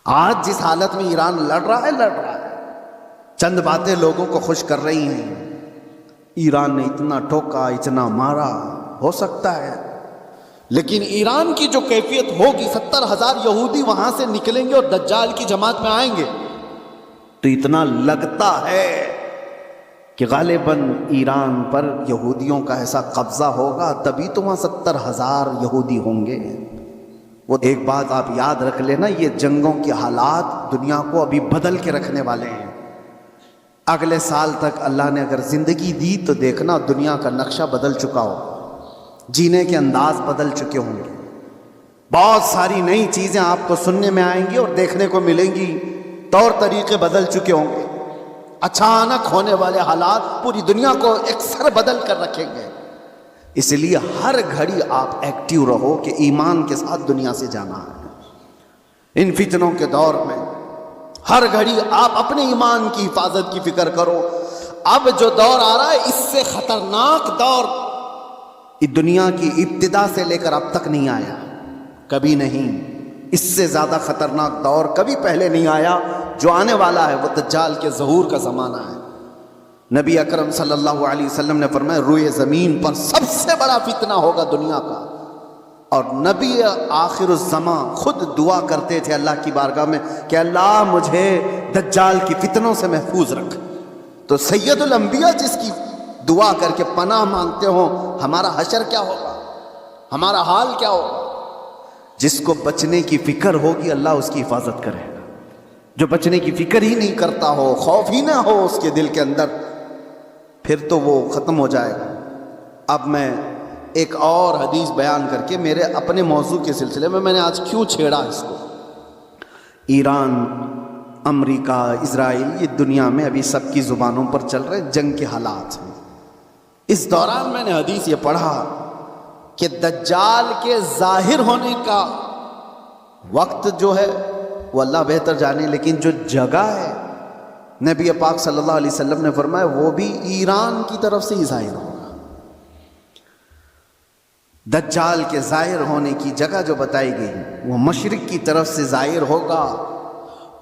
آج جس حالت میں ایران لڑ رہا ہے چند باتیں لوگوں کو خوش کر رہی ہیں. ایران نے اتنا ٹھوکا، اتنا مارا، ہو سکتا ہے، لیکن ایران کی جو کیفیت ہوگی، 70,000 یہودی وہاں سے نکلیں گے اور دجال کی جماعت میں آئیں گے، تو اتنا لگتا ہے کہ غالباً ایران پر یہودیوں کا ایسا قبضہ ہوگا، تبھی تو وہاں 70,000 یہودی ہوں گے. وہ ایک بات آپ یاد رکھ لینا، یہ جنگوں کے حالات دنیا کو ابھی بدل کے رکھنے والے ہیں. اگلے سال تک اللہ نے اگر زندگی دی تو دیکھنا دنیا کا نقشہ بدل چکا ہو، جینے کے انداز بدل چکے ہوں گے، بہت ساری نئی چیزیں آپ کو سننے میں آئیں گی اور دیکھنے کو ملیں گی، طور طریقے بدل چکے ہوں گے. اچانک ہونے والے حالات پوری دنیا کو اکثر بدل کر رکھیں گے. اس لیے ہر گھڑی آپ ایکٹیو رہو کہ ایمان کے ساتھ دنیا سے جانا ہے. ان فتنوں کے دور میں ہر گھڑی آپ اپنے ایمان کی حفاظت کی فکر کرو. اب جو دور آ رہا ہے اس سے خطرناک دور دنیا کی ابتدا سے لے کر اب تک نہیں آیا، کبھی نہیں. اس سے زیادہ خطرناک دور کبھی پہلے نہیں آیا. جو آنے والا ہے وہ دجال کے ظہور کا زمانہ ہے. نبی اکرم صلی اللہ علیہ وسلم نے فرمایا روئے زمین پر سب سے بڑا فتنہ ہوگا دنیا کا. اور نبی آخر الزمان خود دعا کرتے تھے اللہ کی بارگاہ میں کہ اللہ مجھے دجال کی فتنوں سے محفوظ رکھ. تو سید الانبیاء جس کی دعا کر کے پناہ مانگتے ہوں، ہمارا حشر کیا ہوگا، ہمارا حال کیا ہوگا؟ جس کو بچنے کی فکر ہوگی اللہ اس کی حفاظت کرے گا. جو بچنے کی فکر ہی نہیں کرتا ہو، خوف ہی نہ ہو اس کے دل کے اندر، پھر تو وہ ختم ہو جائے گا. اب میں ایک اور حدیث بیان کر کے میرے اپنے موضوع کے سلسلے میں نے آج کیوں چھیڑا اس کو. ایران، امریکہ، اسرائیل، یہ دنیا میں ابھی سب کی زبانوں پر چل رہے جنگ کے حالات ہیں. اس دوران میں نے حدیث یہ پڑھا کہ دجال کے ظاہر ہونے کا وقت جو ہے وہ اللہ بہتر جانے، لیکن جو جگہ ہے نبی پاک صلی اللہ علیہ وسلم نے فرمایا وہ بھی ایران کی طرف سے ہی ظاہر ہوگا. دجال کے ظاہر ہونے کی جگہ جو بتائی گئی وہ مشرق کی طرف سے ظاہر ہوگا.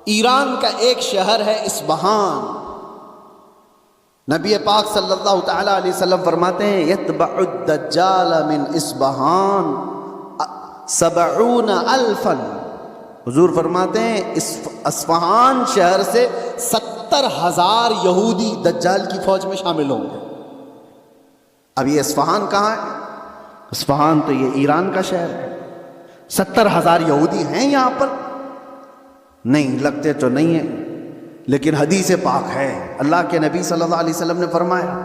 ایران کا ایک شہر ہے اصفہان. نبی پاک صلی اللہ تعالی علیہ وسلم فرماتے ہیں یتبع الدجال من اصفہان 70,000. حضور فرماتے ہیں اصفہان شہر سے 70,000 یہودی دجال کی فوج میں شامل ہوں گے. اب یہ اصفہان کہاں ہے؟ اصفہان تو یہ ایران کا شہر ہے. 70,000 یہودی ہیں یہاں پر؟ نہیں، لگتے تو نہیں ہیں، لیکن حدیث پاک ہے. اللہ کے نبی صلی اللہ علیہ وسلم نے فرمایا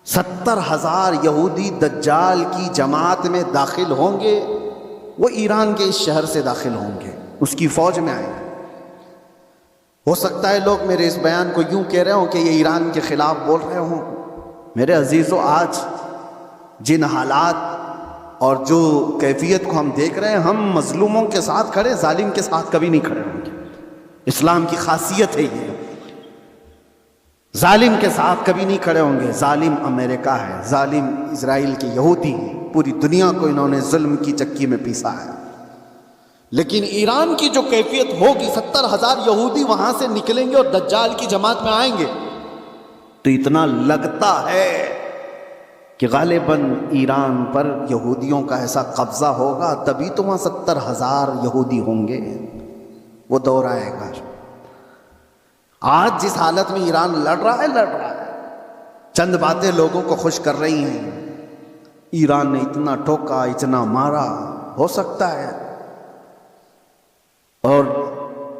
70,000 یہودی دجال کی جماعت میں داخل ہوں گے. وہ ایران کے اس شہر سے داخل ہوں گے، اس کی فوج میں آئیں گے. ہو سکتا ہے لوگ میرے اس بیان کو یوں کہہ رہے ہوں کہ یہ ایران کے خلاف بول رہے ہوں. میرے عزیزو، آج جن حالات اور جو کیفیت کو ہم دیکھ رہے ہیں، ہم مظلوموں کے ساتھ کھڑے، ظالم کے ساتھ کبھی نہیں کھڑے ہوں گے. اسلام کی خاصیت ہے یہ، ظالم کے ساتھ کبھی نہیں کھڑے ہوں گے. ظالم امریکہ ہے، ظالم اسرائیل کے یہودی ہیں، پوری دنیا کو انہوں نے ظلم کی چکی میں پیسا ہے. لیکن ایران کی جو کیفیت ہوگی، 70,000 یہودی وہاں سے نکلیں گے اور دجال کی جماعت میں آئیں گے، تو اتنا لگتا ہے کہ غالباً ایران پر یہودیوں کا ایسا قبضہ ہوگا، تبھی تو وہاں 70,000 یہودی ہوں گے. وہ دور آئے گا. آج جس حالت میں ایران لڑ رہا ہے چند باتیں لوگوں کو خوش کر رہی ہیں. ایران نے اتنا ٹھوکا، اتنا مارا، ہو سکتا ہے، اور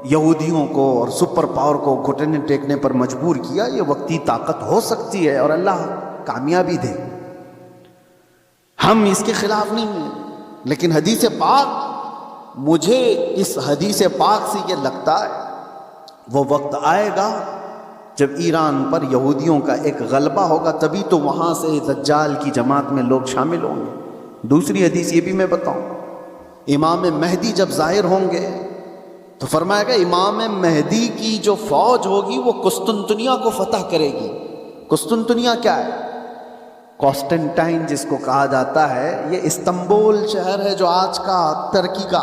یہودیوں کو اور سپر پاور کو گھٹنے ٹیکنے پر مجبور کیا. یہ وقتی طاقت ہو سکتی ہے اور اللہ کامیابی دے. ہم اس کے خلاف نہیں ہیں، لیکن حدیث پاک، مجھے اس حدیث پاک سے یہ لگتا ہے وہ وقت آئے گا جب ایران پر یہودیوں کا ایک غلبہ ہوگا، تبھی تو وہاں سے دجال کی جماعت میں لوگ شامل ہوں گے. دوسری حدیث یہ بھی میں بتاؤں، امام مہدی جب ظاہر ہوں گے تو فرمایا گیا امام مہدی کی جو فوج ہوگی وہ قسطنطنیہ کو فتح کرے گی. قسطنطنیہ کیا ہے؟ کانسٹنٹائن جس کو کہا جاتا ہے، یہ استنبول شہر ہے جو آج کا ترکی کا.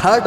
3rd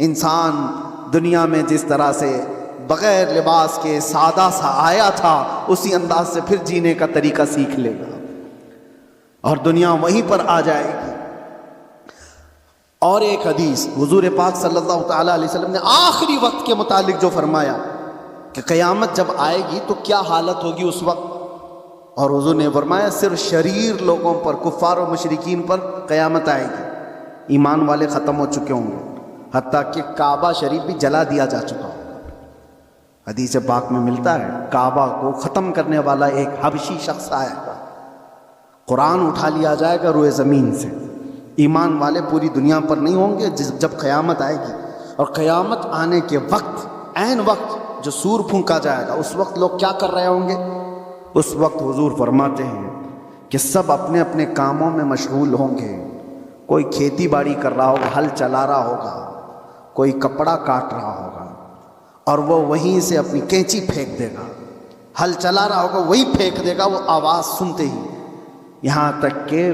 انسان دنیا میں جس طرح سے بغیر لباس کے سادہ سا آیا تھا اسی انداز سے پھر جینے کا طریقہ سیکھ لے گا اور دنیا وہیں پر آ جائے گی۔ اور ایک حدیث حضور پاک صلی اللہ تعالی علیہ وسلم نے آخری وقت کے متعلق جو فرمایا کہ قیامت جب آئے گی تو کیا حالت ہوگی اس وقت، اور حضور نے فرمایا صرف شریر لوگوں پر، کفار و مشرکین پر قیامت آئے گی، ایمان والے ختم ہو چکے ہوں گے، حتیٰ کہ کعبہ شریف بھی جلا دیا جا چکا ہو۔ حدیث پاک میں ملتا ہے کعبہ کو ختم کرنے والا ایک حبشی شخص آئے گا، قرآن اٹھا لیا جائے گا روئے زمین سے، ایمان والے پوری دنیا پر نہیں ہوں گے جب قیامت آئے گی۔ اور قیامت آنے کے وقت، عین وقت جو سور پھونکا جائے گا، اس وقت لوگ کیا کر رہے ہوں گے؟ اس وقت حضور فرماتے ہیں کہ سب اپنے اپنے کاموں میں مشغول ہوں گے، کوئی کھیتی باڑی کر رہا ہوگا، ہل چلا رہا ہوگا، کوئی کپڑا کاٹ رہا ہوگا اور وہ وہیں سے اپنی کینچی پھینک دے گا، ہل چلا رہا ہوگا وہی پھینک دے گا، وہ آواز سنتے ہی، یہاں تک کہ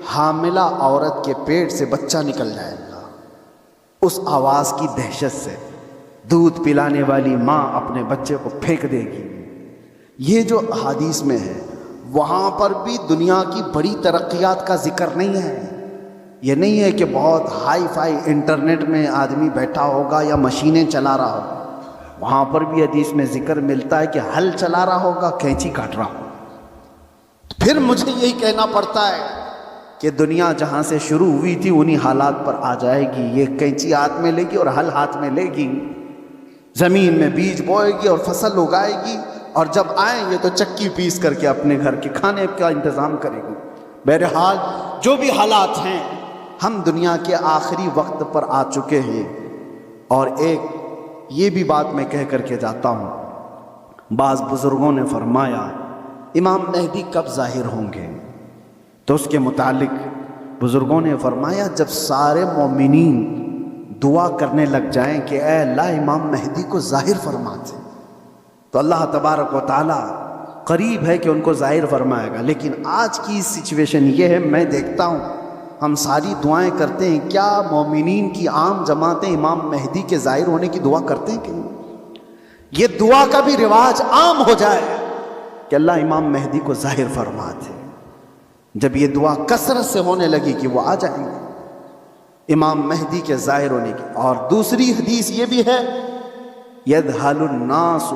حاملہ عورت کے پیٹ سے بچہ نکل جائے گا۔ اس آواز کی دہشت سے دودھ پلانے والی ماں اپنے بچے کو پھینک دے گی۔ یہ جو احادیث میں ہے وہاں پر بھی دنیا کی بڑی ترقیات کا ذکر نہیں ہے، یہ نہیں ہے کہ بہت ہائی فائی انٹرنیٹ میں آدمی بیٹھا ہوگا یا مشینیں چلا رہا ہوگا، وہاں پر بھی حدیث میں ذکر ملتا ہے کہ ہل چلا رہا ہوگا، کینچی کاٹ رہا ہوگا۔ پھر مجھے یہی کہنا پڑتا ہے کہ دنیا جہاں سے شروع ہوئی تھی انہی حالات پر آ جائے گی، یہ کینچی ہاتھ میں لے گی اور ہل ہاتھ میں لے گی، زمین میں بیج بوئے گی اور فصل اگائے گی، اور جب آئیں گے تو چکی پیس کر کے اپنے گھر کے کھانے کا انتظام کرے گی۔ بہرحال جو بھی حالات ہیں، ہم دنیا کے آخری وقت پر آ چکے ہیں۔ اور ایک یہ بھی بات میں کہہ کر کے جاتا ہوں، بعض بزرگوں نے فرمایا امام مہدی کب ظاہر ہوں گے؟ تو اس کے متعلق بزرگوں نے فرمایا جب سارے مومنین دعا کرنے لگ جائیں کہ اے اللہ امام مہدی کو ظاہر فرما دے، تو اللہ تبارک و تعالی قریب ہے کہ ان کو ظاہر فرمائے گا۔ لیکن آج کی سچویشن یہ ہے، میں دیکھتا ہوں ہم ساری دعائیں کرتے ہیں، کیا مومنین کی عام جماعتیں امام مہدی کے ظاہر ہونے کی دعا کرتے ہیں کہ نہیں؟ یہ دعا کا بھی رواج عام ہو جائے کہ اللہ امام مہدی کو ظاہر فرما دے۔ جب یہ دعا کثرت سے ہونے لگی کہ وہ آ جائیں گے امام مہدی کے ظاہر ہونے کی۔ اور دوسری حدیث یہ بھی ہے، یذہل الناس،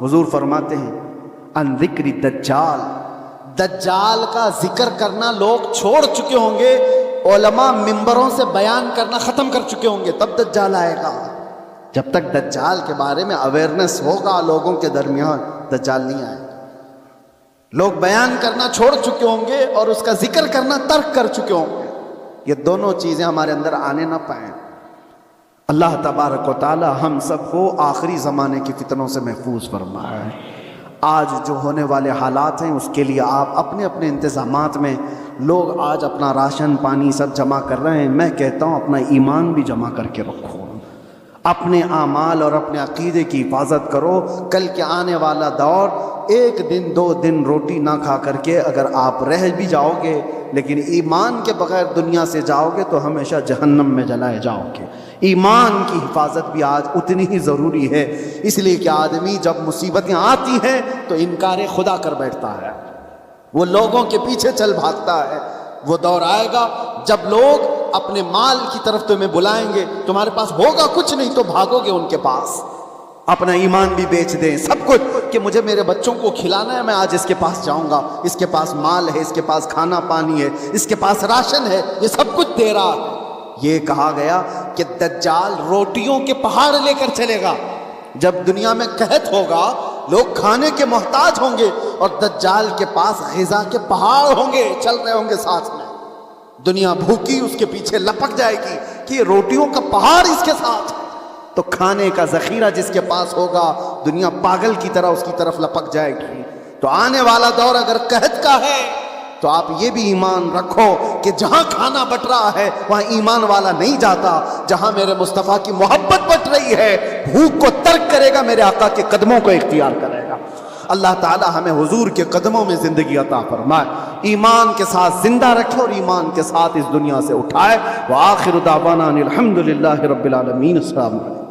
حضور فرماتے ہیں ان ذکر دجال، دجال کا ذکر کرنا لوگ چھوڑ چکے ہوں گے، علماء ممبروں سے بیان کرنا ختم کر چکے ہوں گے، تب دجال آئے گا۔ جب تک دجال کے بارے میں اویئرنیس ہوگا لوگوں کے درمیان، دجال نہیں آئے گا۔ لوگ بیان کرنا چھوڑ چکے ہوں گے اور اس کا ذکر کرنا ترک کر چکے ہوں گے، یہ دونوں چیزیں ہمارے اندر آنے نہ پائیں۔ اللہ تبارک و تعالی ہم سب کو آخری زمانے کی فتنوں سے محفوظ فرمائے۔ آج جو ہونے والے حالات ہیں اس کے لیے آپ اپنے اپنے انتظامات میں، لوگ آج اپنا راشن پانی سب جمع کر رہے ہیں، میں کہتا ہوں اپنا ایمان بھی جمع کر کے رکھو، اپنے اعمال اور اپنے عقیدے کی حفاظت کرو۔ کل کے آنے والا دور، ایک دن دو دن روٹی نہ کھا کر کے اگر آپ رہ بھی جاؤ گے لیکن ایمان کے بغیر دنیا سے جاؤ گے تو ہمیشہ جہنم میں جلائے جاؤ گے۔ ایمان کی حفاظت بھی آج اتنی ہی ضروری ہے، اس لیے کہ آدمی جب مصیبتیں آتی ہیں تو انکار خدا کر بیٹھتا ہے، وہ لوگوں کے پیچھے چل بھاگتا ہے۔ وہ دور آئے گا جب لوگ اپنے مال کی طرف تمہیں بلائیں گے، تمہارے پاس ہوگا کچھ نہیں تو بھاگو گے ان کے پاس، اپنا ایمان بھی بیچ دیں، سب کچھ، کہ مجھے میرے بچوں کو کھلانا ہے، میں آج اس کے پاس جاؤں گا، اس کے پاس مال ہے، اس کے پاس کھانا پانی ہے، اس کے پاس راشن ہے، یہ سب کچھ دے رہا ہے۔ یہ کہا گیا کہ دجال روٹیوں کے پہاڑ لے کر چلے گا۔ جب دنیا میں قحط ہوگا، لوگ کھانے کے محتاج ہوں گے اور دجال کے پاس غذا کے پہاڑ ہوں گے، چل رہے ہوں گے ساتھ میں، دنیا بھوکی اس کے پیچھے لپک جائے گی کہ یہ روٹیوں کا پہاڑ اس کے ساتھ ہے، تو کھانے کا ذخیرہ جس کے پاس ہوگا دنیا پاگل کی طرح اس کی طرف لپک جائے گی۔ تو آنے والا دور اگر قحط کا ہے تو آپ یہ بھی ایمان رکھو کہ جہاں کھانا بٹ رہا ہے وہاں ایمان والا نہیں جاتا، جہاں میرے مصطفیٰ کی محبت بٹ رہی ہے بھوک کو ترک کرے گا، میرے آقا کے قدموں کو اختیار کرے گا۔ اللہ تعالی ہمیں حضور کے قدموں میں زندگی عطا فرمائے، ایمان کے ساتھ زندہ رکھے اور ایمان کے ساتھ اس دنیا سے اٹھائے۔ وآخر دعوانا الحمدللہ رب العالمین۔ السلام علیکم۔